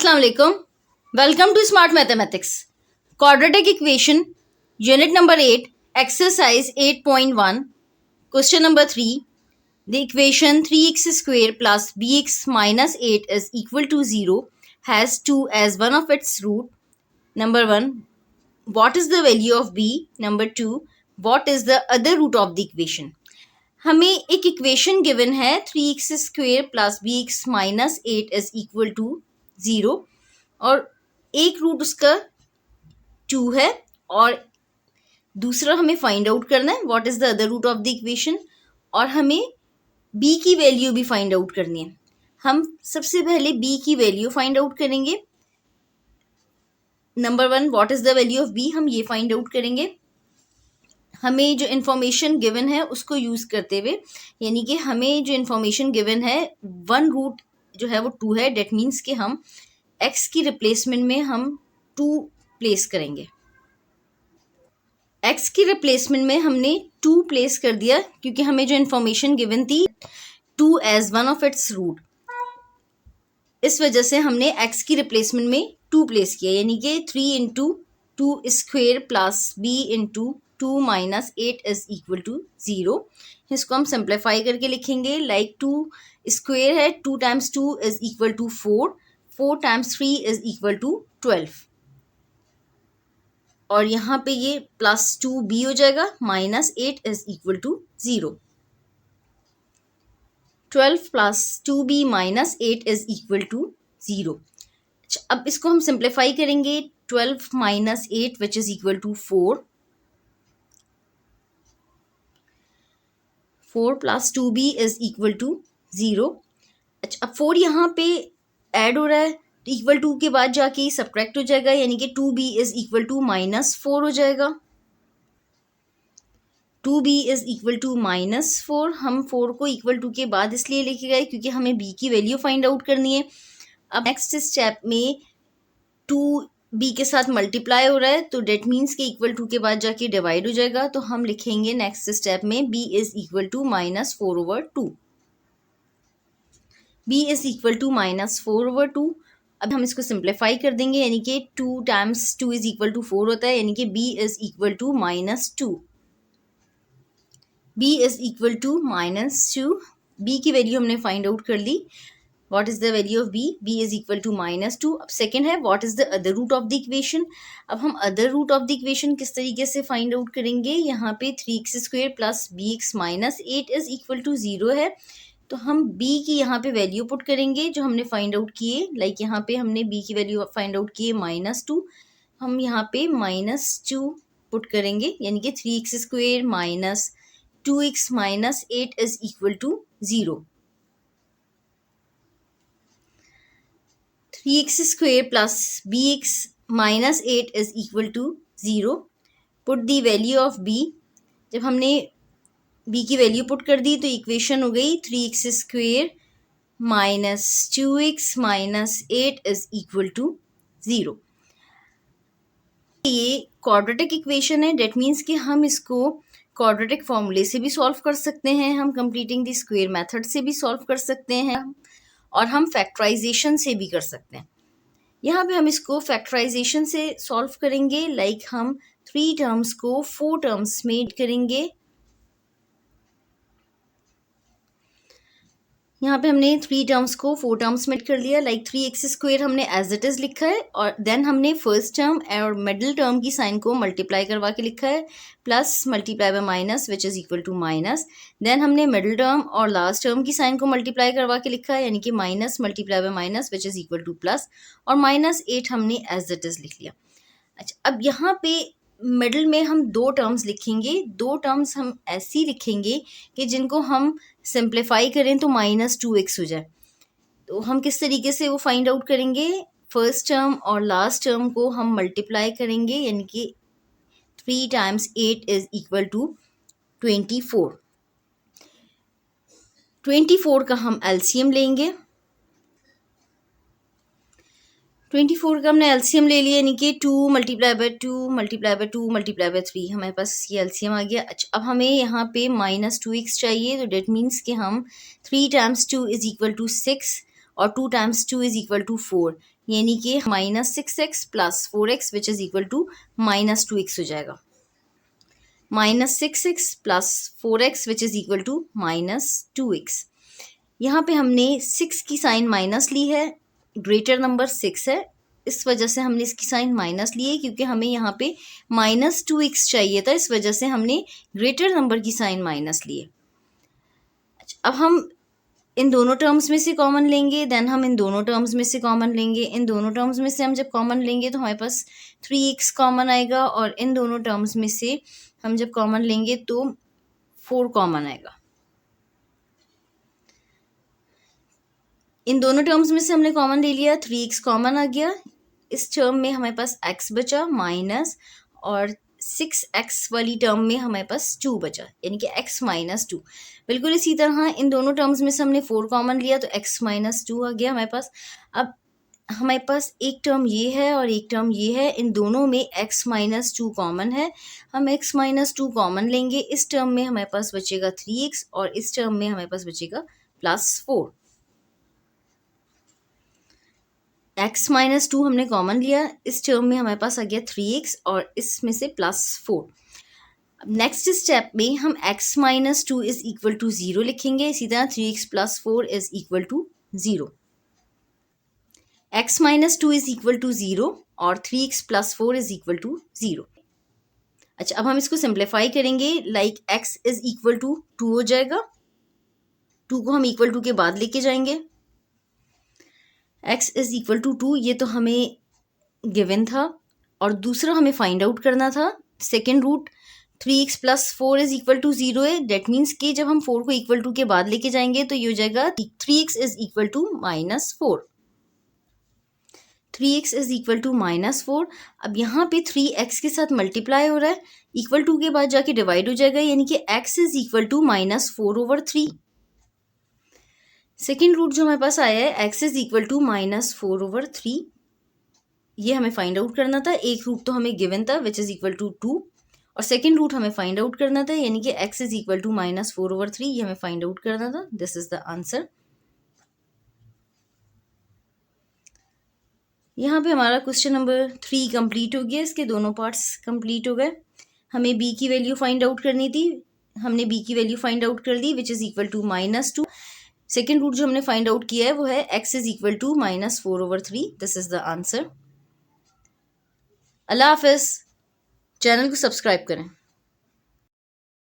Assalamu alaikum. Welcome to Smart Mathematics. Quadratic equation, unit number 8, exercise 8.1, question number 3. The equation 3x square plus bx minus 8 is equal to 0 has 2 as one of its root. Number 1, what is the value of b? Number 2, what is the other root of the equation? हमें एक equation given है 3x square plus bx minus 8 is equal to 0 और एक root उसका 2 है और दूसरा हमें फाइंड आउट करना है what is the other root of the equation और हमें b की वैल्यू भी फाइंड आउट करनी है। हम सबसे पहले b की वैल्यू फाइंड आउट करेंगे। Number 1 what is the value of b, हम ये फाइंड आउट करेंगे। हमें जो इन्फॉर्मेशन गिवन है उसको यूज़ करते हुए, यानी कि हमें जो इन्फॉर्मेशन गिवन है वन रूट जो है वो 2 है, डेट मीन्स कि हम x की रिप्लेसमेंट में हम 2 प्लेस करेंगे। x की रिप्लेसमेंट में हमने 2 प्लेस कर दिया क्योंकि हमें जो इन्फॉर्मेशन गिवन थी 2 as one of its root, इस वजह से हमने x की रिप्लेसमेंट में 2 प्लेस किया, यानी कि 3 into 2 square plus b into 2 minus 8 is equal to 0। इसको हम सिंप्लीफाई करके लिखेंगे लाइक 2 स्क्वेयर है, 2 times 2 is equal to 4, 4 times 3 is equal to 12 और यहाँ पे ये प्लस 2b हो जाएगा, minus 8 is equal to 0। 12 plus 2b minus 8 is equal to 0। अब इसको हम सिंप्लीफाई करेंगे, 12 minus 8 which is equal to 4, 4 plus 2b is equal to 0। अच्छा, अब 4 यहाँ पे ऐड हो रहा है, इक्वल टू के बाद जाके सब्ट्रैक्ट हो जाएगा, यानी कि 2b is equal to minus 4 हो जाएगा। 2b is equal to minus 4, हम 4 को इक्वल टू के बाद इसलिए लेके गए क्योंकि हमें b की वैल्यू फाइंड आउट करनी है। अब नेक्स्ट स्टेप में 2b के साथ मल्टीप्लाई हो रहा है तो डेट मीन्स के इक्वल टू के बाद जाके डिवाइड हो जाएगा, तो हम लिखेंगे नेक्स्ट स्टेप में b is equal to minus 4 over 2। b is equal to minus 4 over 2। अब हम इसको सिंप्लीफाई कर देंगे, यानी कि 2 टाइम्स 2 इज इक्वल टू 4 होता है, यानी कि b is equal to minus 2। b is equal to minus 2, b की वैल्यू हमने फाइंड आउट कर ली। What is the value of b? b is equal to minus 2। अब सेकेंड है what is the other root of the equation। अब हम other root of the equation किस तरीके से फाइंड आउट करेंगे, यहाँ पे 3x square plus bx minus 8 is equal to 0 है, तो हम b की यहाँ पे वैल्यू पुट करेंगे जो हमने फाइंड आउट किए, लाइक यहाँ पे हमने b की वैल्यू फाइंड आउट किए माइनस 2, हम यहाँ पे माइनस 2 पुट करेंगे, यानी कि 3x square minus 2x minus 8 is equal to 0। 3x square plus bx minus 8 is equal to 0। Put the value of b। जब हमने b की वैल्यू पुट कर दी तो इक्वेशन हो गई 3x square minus 2x minus 8 is equal to 0। ये quadratic equation है, that means कि हम इसको क्वाड्रेटिक फॉर्मूले से भी सॉल्व कर सकते हैं, हम कंप्लीटिंग द स्क्वायर मेथड से भी सॉल्व कर सकते हैं और हम फैक्टराइजेशन से भी कर सकते हैं। यहाँ पे हम इसको फैक्टराइजेशन से सॉल्व करेंगे, लाइक हम 3 टर्म्स को 4 टर्म्स में करेंगे। यहाँ पे हमने 3 टर्म्स को 4 टर्म्स में कर लिया, लाइक 3x स्क्वेयर हमने एज इट इज़ लिखा है और देन हमने फर्स्ट टर्म और मिडिल टर्म की साइन को मल्टीप्लाई करवा के लिखा है, plus multiply by minus which is equal to minus. Then हमने मिडिल टर्म और लास्ट टर्म की साइन को मल्टीप्लाई करवा के लिखा है, यानी कि minus multiply by minus which is equal to plus, और माइनस 8 हमने एज इट इज़ लिख लिया। अच्छा, अब यहाँ पे मिडिल में हम 2 टर्म्स लिखेंगे, 2 टर्म्स हम ऐसी लिखेंगे कि जिनको हम सिंप्लीफाई करें तो माइनस 2x हो जाए। तो हम किस तरीके से वो फाइंड आउट करेंगे, फर्स्ट टर्म और लास्ट टर्म को हम मल्टीप्लाई करेंगे, यानी कि 3 टाइम्स 8 इज इक्वल टू 24। 24 का हम एलसीएम लेंगे, 24 का हमने एलसीएम ले लिया, यानी कि 2 multiply by 2 multiply by 2 multiply by 3, हमारे पास ये एलसीएम आ गया। अच्छा, अब हमें यहाँ पे माइनस 2x चाहिए, तो डेट मीन्स कि हम 3 टाइम्स 2 इज इक्वल टू 6 और 2 टाइम्स 2 इज इक्वल टू 4, यानी कि -6x plus 4x which is equal to -2x हो जाएगा। -6x plus 4x which is equal to -2x। यहाँ पे हमने 6 की साइन माइनस ली है, ग्रेटर नंबर 6 है, इस वजह से हमने इसकी साइन माइनस ली है, क्योंकि हमें यहाँ पे -2x चाहिए था, इस वजह से हमने ग्रेटर नंबर की साइन माइनस ली है। अब हम इन दोनों टर्म्स में से कॉमन लेंगे, देन हम इन दोनों टर्म्स में से कॉमन लेंगे। इन दोनों टर्म्स में से हम जब कॉमन लेंगे तो हमारे पास 3x कॉमन आएगा, और इन दोनों टर्म्स में से हम जब कॉमन लेंगे तो 4 कॉमन आएगा। इन दोनों टर्म्स में से हमने कॉमन ले लिया, 3x कॉमन आ गया। इस टर्म में हमारे पास x बचा माइनस, और 6x वाली टर्म में हमारे पास 2 बचा, यानी कि x -2। बिल्कुल इसी तरह इन दोनों टर्म्स में से हमने 4 कॉमन लिया तो x -2 आ गया हमारे पास। अब हमारे पास एक टर्म ये है और एक टर्म ये है, इन दोनों में x -2 कॉमन है, हम x -2 कॉमन लेंगे। इस टर्म में हमारे पास बचेगा 3x, और इस टर्म में हमारे पास बचेगा +4। x -2 हमने कॉमन लिया, इस टर्म में हमारे पास आ गया 3x, और इसमें से +4। अब नेक्स्ट स्टेप में हम x -2 इज इक्वल टू 0 लिखेंगे, इसी तरह 3x + 4 is equal to 0। x -2 is equal to 0 और 3x + 4 इज इक्वल टू 0। अच्छा, अब हम इसको सिंप्लीफाई करेंगे, like x is equal to 2 हो जाएगा, 2 को हम इक्वल टू के बाद लेके जाएंगे। x इज इक्वल टू 2 ये तो हमें गिवन था, और दूसरा हमें फाइंड आउट करना था second root. 3x + 4 is equal to 0 है, डेट मीन्स कि जब हम 4 को इक्वल टू के बाद लेके जाएंगे तो ये हो जाएगा 3x is equal to -4। 3x is equal to -4। अब यहाँ पे 3x के साथ मल्टीप्लाई हो रहा है, इक्वल टू के बाद जाके डिवाइड हो जाएगा, यानी कि x is equal to -4/3। Second root जो हमारे पास आया है x इज इक्वल टू -4/3, ये हमें फाइंड आउट करना था। एक रूट तो हमें गिवन था विच इज इक्वल टू 2, और सेकेंड रूट हमें फाइंड आउट करना था, यानी कि x इज इक्वल टू -4/3, ये हमें फाइंड आउट करना था। This is the answer. यहाँ पे हमारा क्वेश्चन नंबर 3 कंप्लीट हो गया, इसके दोनों पार्ट्स कंप्लीट हो गए। हमें b की वैल्यू फाइंड आउट करनी थी, हमने b की वैल्यू फाइंड आउट कर दी, which is equal to -2। Second root जो हमने फाइंड आउट किया है वो है x is equal to -4/3। This is the answer. अल्लाह हाफिज़। चैनल को सब्सक्राइब करें।